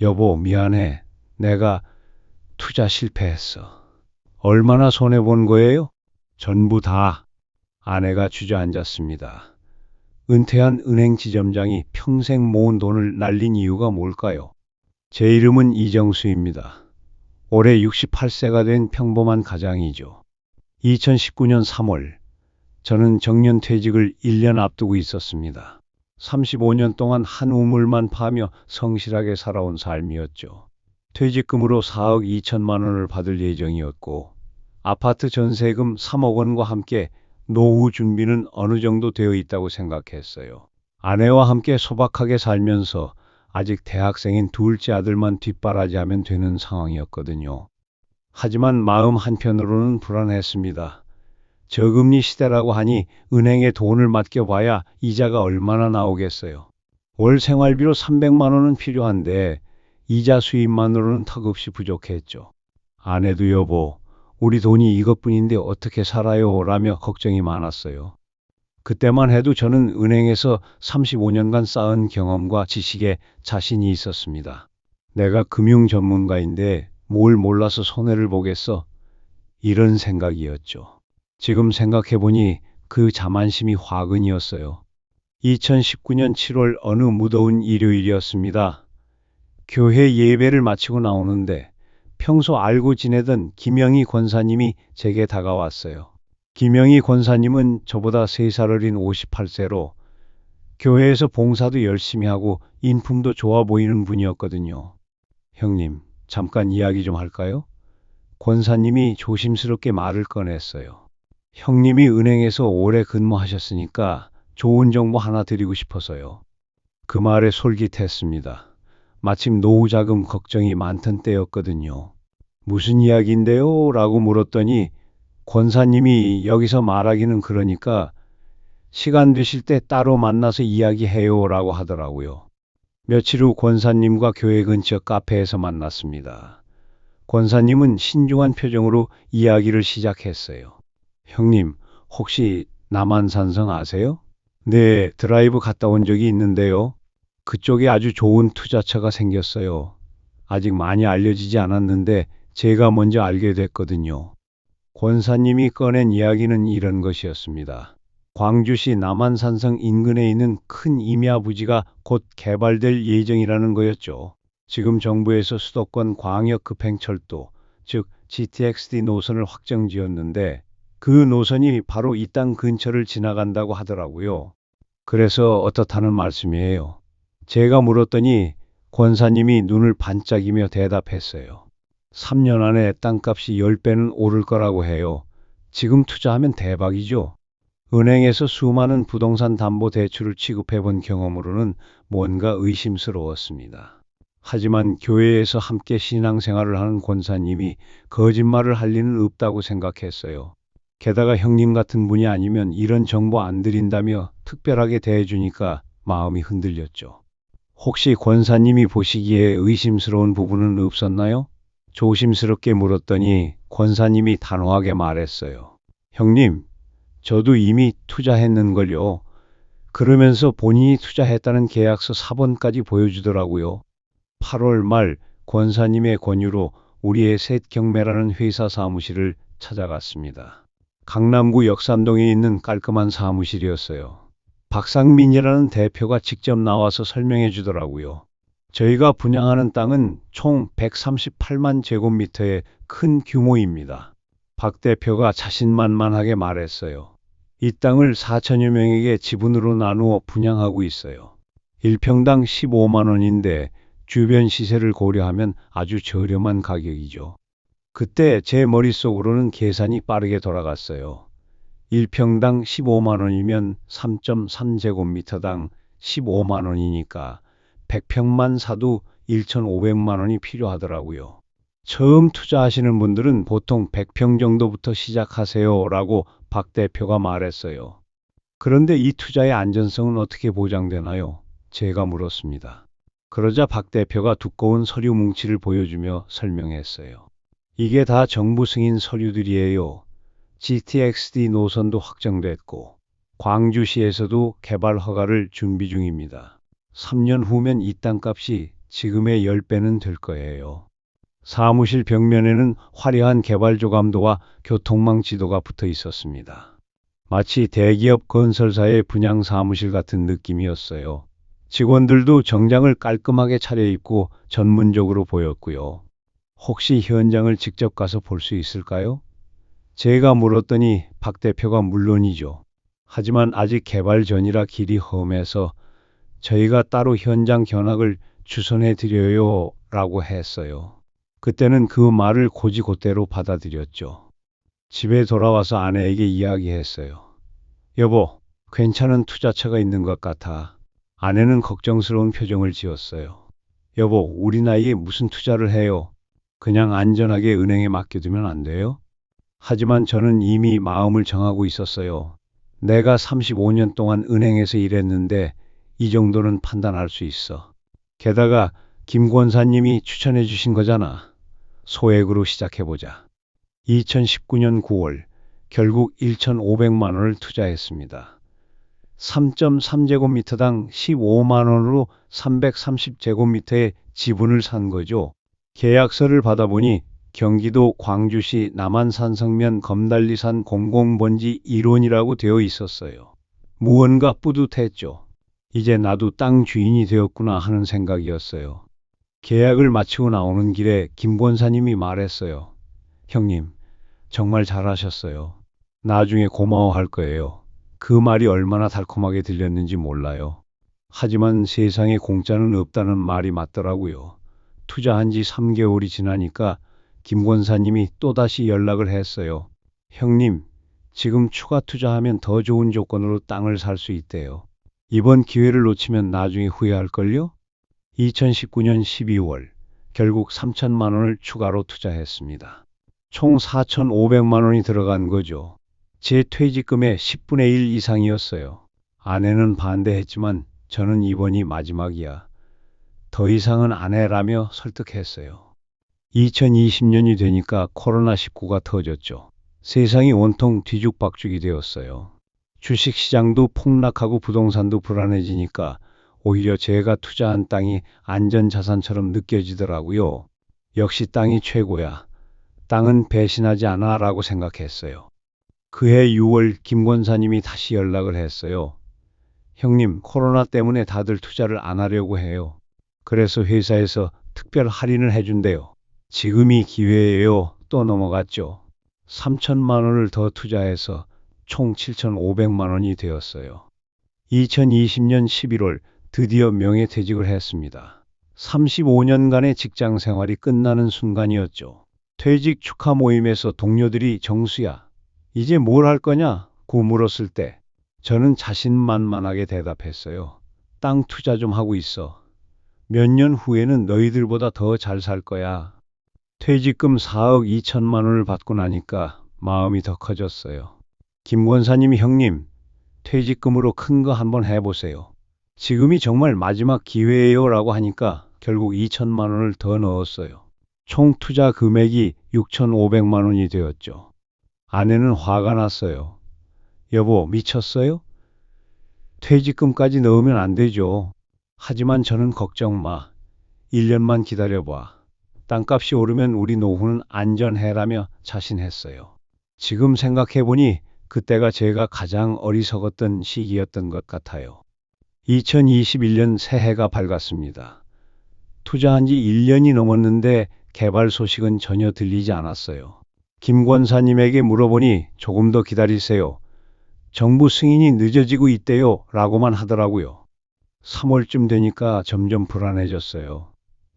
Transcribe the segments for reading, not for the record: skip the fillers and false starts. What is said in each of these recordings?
여보, 미안해. 내가 투자 실패했어. 얼마나 손해본 거예요? 전부 다. 아내가 주저앉았습니다. 은퇴한 은행 지점장이 평생 모은 돈을 날린 이유가 뭘까요? 제 이름은 이정수입니다. 올해 68세가 된 평범한 가장이죠. 2019년 3월, 저는 정년퇴직을 1년 앞두고 있었습니다. 35년 동안 한 우물만 파며 성실하게 살아온 삶이었죠. 퇴직금으로 4억 2천만 원을 받을 예정이었고, 아파트 전세금 3억 원과 함께 노후 준비는 어느 정도 되어 있다고 생각했어요. 아내와 함께 소박하게 살면서 아직 대학생인 둘째 아들만 뒷바라지하면 되는 상황이었거든요. 하지만 마음 한편으로는 불안했습니다. 저금리 시대라고 하니 은행에 돈을 맡겨봐야 이자가 얼마나 나오겠어요. 월 생활비로 300만 원은 필요한데 이자 수입만으로는 턱없이 부족했죠. 아내도 여보, 우리 돈이 이것뿐인데 어떻게 살아요? 라며 걱정이 많았어요. 그때만 해도 저는 은행에서 35년간 쌓은 경험과 지식에 자신이 있었습니다. 내가 금융 전문가인데 뭘 몰라서 손해를 보겠어? 이런 생각이었죠. 지금 생각해보니 그 자만심이 화근이었어요. 2019년 7월 어느 무더운 일요일이었습니다. 교회 예배를 마치고 나오는데 평소 알고 지내던 김영희 권사님이 제게 다가왔어요. 김영희 권사님은 저보다 3살 어린 58세로 교회에서 봉사도 열심히 하고 인품도 좋아 보이는 분이었거든요. 형님, 잠깐 이야기 좀 할까요? 권사님이 조심스럽게 말을 꺼냈어요. 형님이 은행에서 오래 근무하셨으니까 좋은 정보 하나 드리고 싶어서요. 그 말에 솔깃했습니다. 마침 노후 자금 걱정이 많던 때였거든요. 무슨 이야기인데요? 라고 물었더니 권사님이 여기서 말하기는 그러니까 시간 되실 때 따로 만나서 이야기해요 라고 하더라고요. 며칠 후 권사님과 교회 근처 카페에서 만났습니다. 권사님은 신중한 표정으로 이야기를 시작했어요. 형님, 혹시 남한산성 아세요? 네, 드라이브 갔다 온 적이 있는데요. 그쪽에 아주 좋은 투자처가 생겼어요. 아직 많이 알려지지 않았는데 제가 먼저 알게 됐거든요. 권사님이 꺼낸 이야기는 이런 것이었습니다. 광주시 남한산성 인근에 있는 큰 임야 부지가 곧 개발될 예정이라는 거였죠. 지금 정부에서 수도권 광역급행철도, 즉 GTX-D 노선을 확정지었는데 그 노선이 바로 이 땅 근처를 지나간다고 하더라고요. 그래서 어떻다는 말씀이에요. 제가 물었더니 권사님이 눈을 반짝이며 대답했어요. 3년 안에 땅값이 10배는 오를 거라고 해요. 지금 투자하면 대박이죠. 은행에서 수많은 부동산 담보 대출을 취급해 본 경험으로는 뭔가 의심스러웠습니다. 하지만 교회에서 함께 신앙생활을 하는 권사님이 거짓말을 할 리는 없다고 생각했어요. 게다가 형님 같은 분이 아니면 이런 정보 안 드린다며 특별하게 대해주니까 마음이 흔들렸죠. 혹시 권사님이 보시기에 의심스러운 부분은 없었나요? 조심스럽게 물었더니 권사님이 단호하게 말했어요. 형님, 저도 이미 투자했는걸요. 그러면서 본인이 투자했다는 계약서 사본까지 보여주더라고요. 8월 말 권사님의 권유로 우리의 셋경매라는 회사 사무실을 찾아갔습니다. 강남구 역삼동에 있는 깔끔한 사무실이었어요. 박상민이라는 대표가 직접 나와서 설명해 주더라고요. 저희가 분양하는 땅은 총 138만 제곱미터의 큰 규모입니다. 박 대표가 자신만만하게 말했어요. 이 땅을 4천여 명에게 지분으로 나누어 분양하고 있어요. 1평당 15만 원인데 주변 시세를 고려하면 아주 저렴한 가격이죠. 그때 제 머릿속으로는 계산이 빠르게 돌아갔어요. 1평당 15만 원이면 3.3제곱미터당 15만 원이니까 100평만 사도 1,500만 원이 필요하더라고요. 처음 투자하시는 분들은 보통 100평 정도부터 시작하세요 라고 박 대표가 말했어요. 그런데 이 투자의 안전성은 어떻게 보장되나요? 제가 물었습니다. 그러자 박 대표가 두꺼운 서류 뭉치를 보여주며 설명했어요. 이게 다 정부 승인 서류들이에요. GTX-D 노선도 확정됐고 광주시에서도 개발 허가를 준비 중입니다. 3년 후면 이 땅값이 지금의 10배는 될 거예요. 사무실 벽면에는 화려한 개발조감도와 교통망 지도가 붙어 있었습니다. 마치 대기업 건설사의 분양 사무실 같은 느낌이었어요. 직원들도 정장을 깔끔하게 차려입고 전문적으로 보였고요. 혹시 현장을 직접 가서 볼 수 있을까요? 제가 물었더니 박 대표가 물론이죠. 하지만 아직 개발 전이라 길이 험해서 저희가 따로 현장 견학을 주선해 드려요 라고 했어요. 그때는 그 말을 곧이곧대로 받아들였죠. 집에 돌아와서 아내에게 이야기했어요. 여보, 괜찮은 투자처가 있는 것 같아. 아내는 걱정스러운 표정을 지었어요. 여보, 우리 나이에 무슨 투자를 해요? 그냥 안전하게 은행에 맡겨두면 안 돼요? 하지만 저는 이미 마음을 정하고 있었어요. 내가 35년 동안 은행에서 일했는데 이 정도는 판단할 수 있어. 게다가 김 권사님이 추천해 주신 거잖아. 소액으로 시작해보자. 2019년 9월 결국 1,500만 원을 투자했습니다. 3.3제곱미터당 15만 원으로 330제곱미터의 지분을 산 거죠. 계약서를 받아보니 경기도 광주시 남한산성면 검달리산 공공번지 1원이라고 되어 있었어요. 무언가 뿌듯했죠. 이제 나도 땅 주인이 되었구나 하는 생각이었어요. 계약을 마치고 나오는 길에 김 권사님이 말했어요. 형님, 정말 잘하셨어요. 나중에 고마워할 거예요. 그 말이 얼마나 달콤하게 들렸는지 몰라요. 하지만 세상에 공짜는 없다는 말이 맞더라고요. 투자한 지 3개월이 지나니까 김 권사님이 또다시 연락을 했어요. 형님, 지금 추가 투자하면 더 좋은 조건으로 땅을 살 수 있대요. 이번 기회를 놓치면 나중에 후회할걸요? 2019년 12월 결국 3천만 원을 추가로 투자했습니다. 총 4,500만 원이 들어간 거죠. 제 퇴직금의 10분의 1 이상이었어요. 아내는 반대했지만 저는 이번이 마지막이야. 더 이상은 안 해라며 설득했어요. 2020년이 되니까 코로나19가 터졌죠. 세상이 온통 뒤죽박죽이 되었어요. 주식시장도 폭락하고 부동산도 불안해지니까 오히려 제가 투자한 땅이 안전자산처럼 느껴지더라고요. 역시 땅이 최고야. 땅은 배신하지 않아 라고 생각했어요. 그해 6월 김 권사님이 다시 연락을 했어요. 형님, 코로나 때문에 다들 투자를 안 하려고 해요. 그래서 회사에서 특별 할인을 해준대요. 지금이 기회예요. 또 넘어갔죠. 3천만 원을 더 투자해서 총 7,500만 원이 되었어요. 2020년 11월 드디어 명예퇴직을 했습니다. 35년간의 직장 생활이 끝나는 순간이었죠. 퇴직 축하 모임에서 동료들이 정수야, 이제 뭘 할 거냐? 고 물었을 때 저는 자신만만하게 대답했어요. 땅 투자 좀 하고 있어. 몇 년 후에는 너희들보다 더 잘 살 거야. 퇴직금 4억 2천만 원을 받고 나니까 마음이 더 커졌어요. 김 권사님이 형님, 퇴직금으로 큰 거 한번 해보세요. 지금이 정말 마지막 기회예요 라고 하니까 결국 2천만 원을 더 넣었어요. 총 투자 금액이 6,500만 원이 되었죠. 아내는 화가 났어요. 여보, 미쳤어요? 퇴직금까지 넣으면 안 되죠. 하지만 저는 걱정 마. 1년만 기다려봐. 땅값이 오르면 우리 노후는 안전해라며 자신했어요. 지금 생각해보니 그때가 제가 가장 어리석었던 시기였던 것 같아요. 2021년 새해가 밝았습니다. 투자한 지 1년이 넘었는데 개발 소식은 전혀 들리지 않았어요. 김 권사님에게 물어보니 조금 더 기다리세요. 정부 승인이 늦어지고 있대요 라고만 하더라고요. 3월쯤 되니까 점점 불안해졌어요.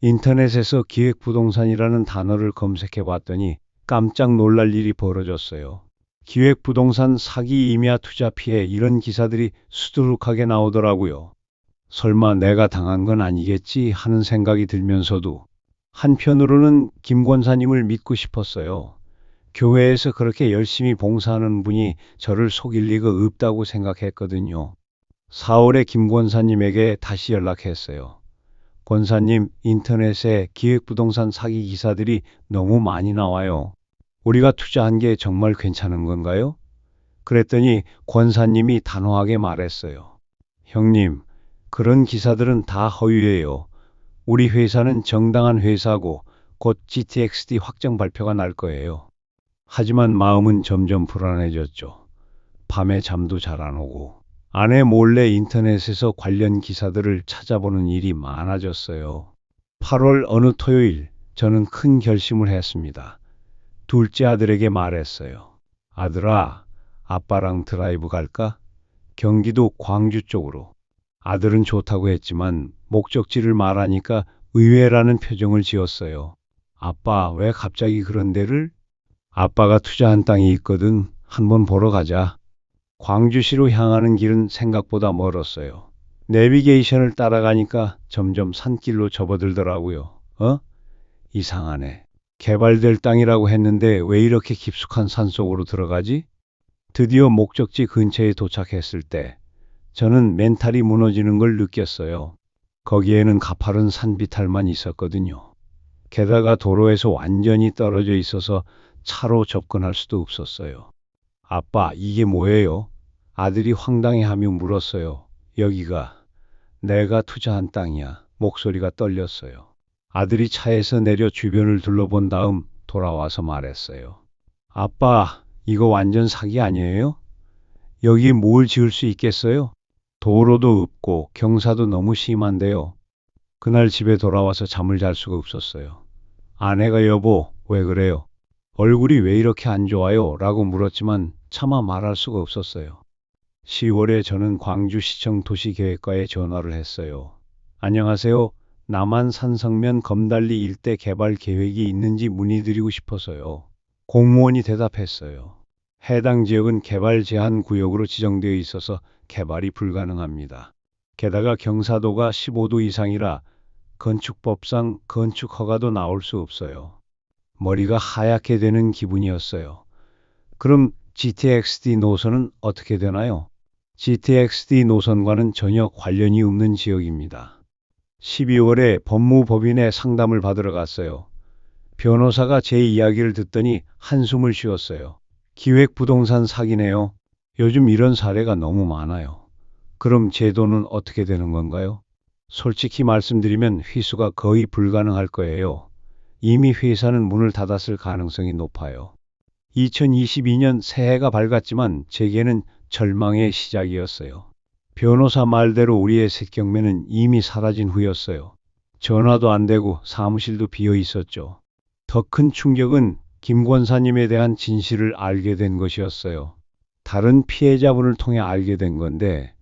인터넷에서 기획부동산이라는 단어를 검색해 봤더니 깜짝 놀랄 일이 벌어졌어요. 기획부동산 사기 임야 투자 피해 이런 기사들이 수두룩하게 나오더라고요. 설마 내가 당한 건 아니겠지 하는 생각이 들면서도 한편으로는 김 권사님을 믿고 싶었어요. 교회에서 그렇게 열심히 봉사하는 분이 저를 속일 리가 없다고 생각했거든요. 4월에 김 권사님에게 다시 연락했어요. 권사님, 인터넷에 기획부동산 사기 기사들이 너무 많이 나와요. 우리가 투자한 게 정말 괜찮은 건가요? 그랬더니 권사님이 단호하게 말했어요. 형님, 그런 기사들은 다 허위예요. 우리 회사는 정당한 회사고 곧 GTXT 확정 발표가 날 거예요. 하지만 마음은 점점 불안해졌죠. 밤에 잠도 잘 안 오고 아내 몰래 인터넷에서 관련 기사들을 찾아보는 일이 많아졌어요. 8월 어느 토요일 저는 큰 결심을 했습니다. 둘째 아들에게 말했어요. 아들아, 아빠랑 드라이브 갈까? 경기도 광주 쪽으로. 아들은 좋다고 했지만 목적지를 말하니까 의외라는 표정을 지었어요. 아빠, 왜 갑자기 그런 데를? 아빠가 투자한 땅이 있거든. 한번 보러 가자. 광주시로 향하는 길은 생각보다 멀었어요. 내비게이션을 따라가니까 점점 산길로 접어들더라고요. 이상하네. 개발될 땅이라고 했는데 왜 이렇게 깊숙한 산속으로 들어가지? 드디어 목적지 근처에 도착했을 때 저는 멘탈이 무너지는 걸 느꼈어요. 거기에는 가파른 산비탈만 있었거든요. 게다가 도로에서 완전히 떨어져 있어서 차로 접근할 수도 없었어요. 아빠, 이게 뭐예요? 아들이 황당해하며 물었어요. 여기가 내가 투자한 땅이야. 목소리가 떨렸어요. 아들이 차에서 내려 주변을 둘러본 다음 돌아와서 말했어요. 아빠, 이거 완전 사기 아니에요? 여기 뭘 지을 수 있겠어요? 도로도 없고 경사도 너무 심한데요. 그날 집에 돌아와서 잠을 잘 수가 없었어요. 아내가 여보, 왜 그래요? 얼굴이 왜 이렇게 안 좋아요? 라고 물었지만 차마 말할 수가 없었어요. 10월에 저는 광주시청 도시계획과에 전화를 했어요. 안녕하세요. 남한 산성면 검달리 일대 개발 계획이 있는지 문의드리고 싶어서요. 공무원이 대답했어요. 해당 지역은 개발 제한 구역으로 지정되어 있어서 개발이 불가능합니다. 게다가 경사도가 15도 이상이라 건축법상 건축 허가도 나올 수 없어요. 머리가 하얗게 되는 기분이었어요. 그럼 GTXT 노선은 어떻게 되나요? GTXT 노선과는 전혀 관련이 없는 지역입니다. 12월에 법무법인에 상담을 받으러 갔어요. 변호사가 제 이야기를 듣더니 한숨을 쉬었어요. 기획부동산 사기네요. 요즘 이런 사례가 너무 많아요. 그럼 제도는 어떻게 되는 건가요? 솔직히 말씀드리면 회수가 거의 불가능할 거예요. 이미 회사는 문을 닫았을 가능성이 높아요. 2022년 새해가 밝았지만 제게는 절망의 시작이었어요. 변호사 말대로 우리의 새 경매는 이미 사라진 후였어요. 전화도 안 되고 사무실도 비어 있었죠. 더 큰 충격은 김 권사님에 대한 진실을 알게 된 것이었어요. 다른 피해자분을 통해 알게 된 건데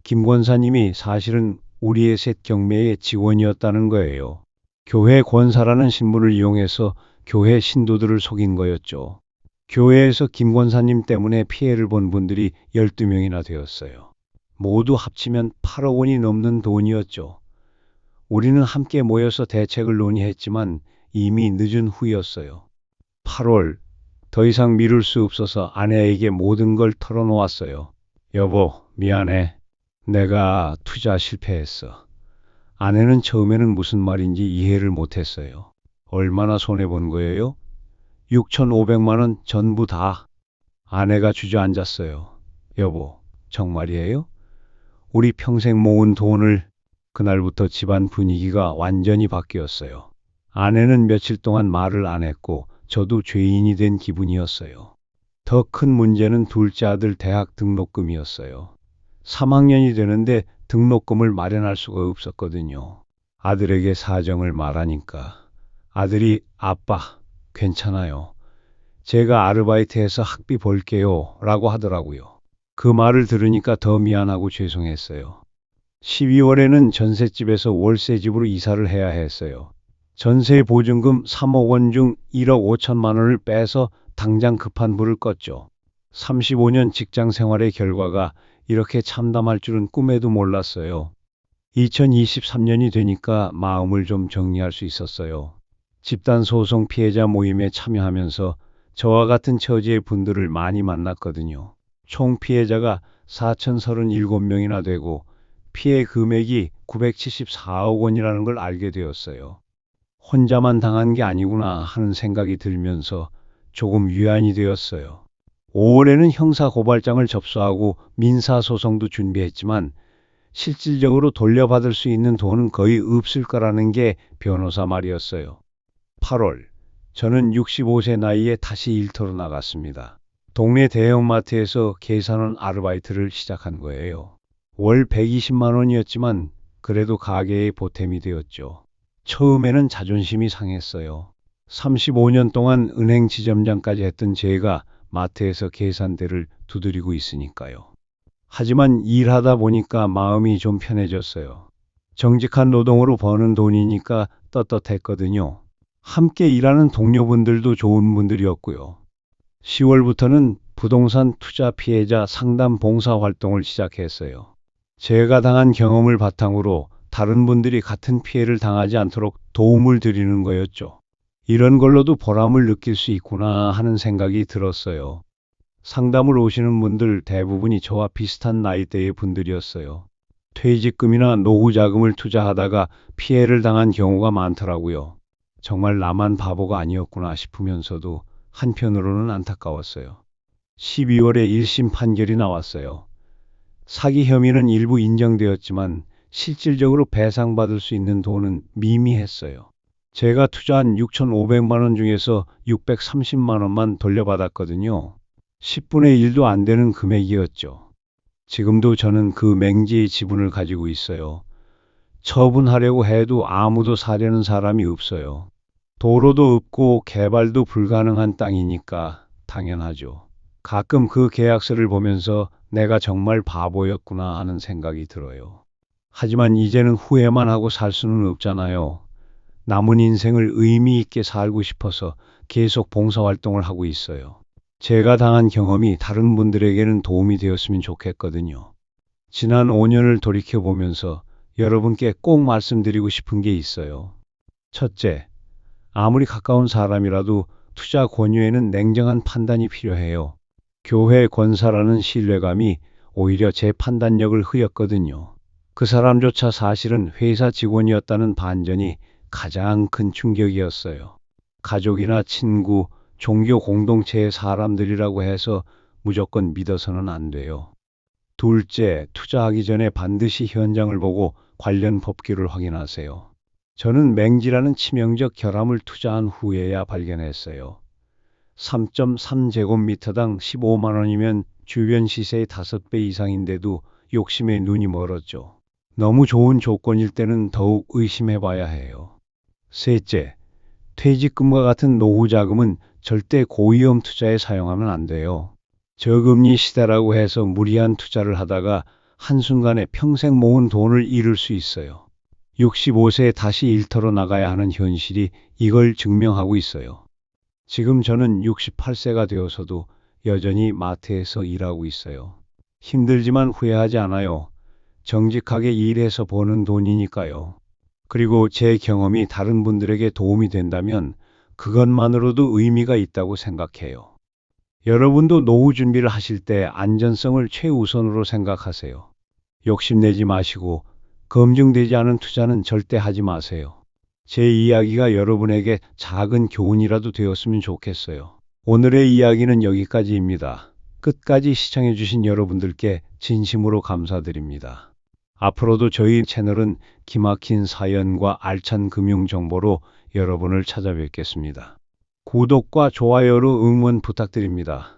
김 권사님이 사실은 우리의 셋 경매의 직원이었다는 거예요. 교회 권사라는 신분을 이용해서 교회 신도들을 속인 거였죠. 교회에서 김 권사님 때문에 피해를 본 분들이 12명이나 되었어요. 모두 합치면 8억 원이 넘는 돈이었죠. 우리는 함께 모여서 대책을 논의했지만 이미 늦은 후였어요. 8월, 더 이상 미룰 수 없어서 아내에게 모든 걸 털어놓았어요. 여보, 미안해. 내가 투자 실패했어. 아내는 처음에는 무슨 말인지 이해를 못했어요. 얼마나 손해본 거예요? 6,500만 원 전부 다. 아내가 주저앉았어요. 여보, 정말이에요? 우리 평생 모은 돈을. 그날부터 집안 분위기가 완전히 바뀌었어요. 아내는 며칠 동안 말을 안 했고 저도 죄인이 된 기분이었어요. 더 큰 문제는 둘째 아들 대학 등록금이었어요. 3학년이 되는데 등록금을 마련할 수가 없었거든요. 아들에게 사정을 말하니까 아들이 아빠, 괜찮아요. 제가 아르바이트해서 학비 벌게요. 라고 하더라고요. 그 말을 들으니까 더 미안하고 죄송했어요. 12월에는 전셋집에서 월세집으로 이사를 해야 했어요. 전세 보증금 3억 원 중 1억 5천만 원을 빼서 당장 급한 불을 껐죠. 35년 직장 생활의 결과가 이렇게 참담할 줄은 꿈에도 몰랐어요. 2023년이 되니까 마음을 좀 정리할 수 있었어요. 집단 소송 피해자 모임에 참여하면서 저와 같은 처지의 분들을 많이 만났거든요. 총 피해자가 4,037명이나 되고 피해 금액이 974억 원이라는 걸 알게 되었어요. 혼자만 당한 게 아니구나 하는 생각이 들면서 조금 위안이 되었어요. 5월에는 형사고발장을 접수하고 민사소송도 준비했지만 실질적으로 돌려받을 수 있는 돈은 거의 없을 거라는 게 변호사 말이었어요. 8월, 저는 65세 나이에 다시 일터로 나갔습니다. 동네 대형마트에서 계산원 아르바이트를 시작한 거예요. 월 120만 원이었지만 그래도 가게에 보탬이 되었죠. 처음에는 자존심이 상했어요. 35년 동안 은행 지점장까지 했던 제가 마트에서 계산대를 두드리고 있으니까요. 하지만 일하다 보니까 마음이 좀 편해졌어요. 정직한 노동으로 버는 돈이니까 떳떳했거든요. 함께 일하는 동료분들도 좋은 분들이었고요. 10월부터는 부동산 투자 피해자 상담 봉사 활동을 시작했어요. 제가 당한 경험을 바탕으로 다른 분들이 같은 피해를 당하지 않도록 도움을 드리는 거였죠. 이런 걸로도 보람을 느낄 수 있구나 하는 생각이 들었어요. 상담을 오시는 분들 대부분이 저와 비슷한 나이대의 분들이었어요. 퇴직금이나 노후 자금을 투자하다가 피해를 당한 경우가 많더라고요. 정말 나만 바보가 아니었구나 싶으면서도 한편으로는 안타까웠어요. 12월에 1심 판결이 나왔어요. 사기 혐의는 일부 인정되었지만 실질적으로 배상받을 수 있는 돈은 미미했어요. 제가 투자한 6,500만 원 중에서 630만 원만 돌려받았거든요. 10분의 1도 안 되는 금액이었죠. 지금도 저는 그 맹지의 지분을 가지고 있어요. 처분하려고 해도 아무도 사려는 사람이 없어요. 도로도 없고 개발도 불가능한 땅이니까 당연하죠. 가끔 그 계약서를 보면서 내가 정말 바보였구나 하는 생각이 들어요. 하지만 이제는 후회만 하고 살 수는 없잖아요. 남은 인생을 의미 있게 살고 싶어서 계속 봉사활동을 하고 있어요. 제가 당한 경험이 다른 분들에게는 도움이 되었으면 좋겠거든요. 지난 5년을 돌이켜보면서 여러분께 꼭 말씀드리고 싶은 게 있어요. 첫째, 아무리 가까운 사람이라도 투자 권유에는 냉정한 판단이 필요해요. 교회 권사라는 신뢰감이 오히려 제 판단력을 흐렸거든요. 그 사람조차 사실은 회사 직원이었다는 반전이 가장 큰 충격이었어요. 가족이나 친구, 종교 공동체의 사람들이라고 해서 무조건 믿어서는 안 돼요. 둘째, 투자하기 전에 반드시 현장을 보고 관련 법규를 확인하세요. 저는 맹지라는 치명적 결함을 투자한 후에야 발견했어요. 3.3제곱미터당 15만 원이면 주변 시세의 5배 이상인데도 욕심에 눈이 멀었죠. 너무 좋은 조건일 때는 더욱 의심해 봐야 해요. 셋째, 퇴직금과 같은 노후 자금은 절대 고위험 투자에 사용하면 안 돼요. 저금리 시대라고 해서 무리한 투자를 하다가 한순간에 평생 모은 돈을 잃을 수 있어요. 65세에 다시 일터로 나가야 하는 현실이 이걸 증명하고 있어요. 지금 저는 68세가 되어서도 여전히 마트에서 일하고 있어요. 힘들지만 후회하지 않아요. 정직하게 일해서 버는 돈이니까요. 그리고 제 경험이 다른 분들에게 도움이 된다면 그것만으로도 의미가 있다고 생각해요. 여러분도 노후 준비를 하실 때 안전성을 최우선으로 생각하세요. 욕심내지 마시고 검증되지 않은 투자는 절대 하지 마세요. 제 이야기가 여러분에게 작은 교훈이라도 되었으면 좋겠어요. 오늘의 이야기는 여기까지입니다. 끝까지 시청해주신 여러분들께 진심으로 감사드립니다. 앞으로도 저희 채널은 기막힌 사연과 알찬 금융 정보로 여러분을 찾아뵙겠습니다. 구독과 좋아요로 응원 부탁드립니다.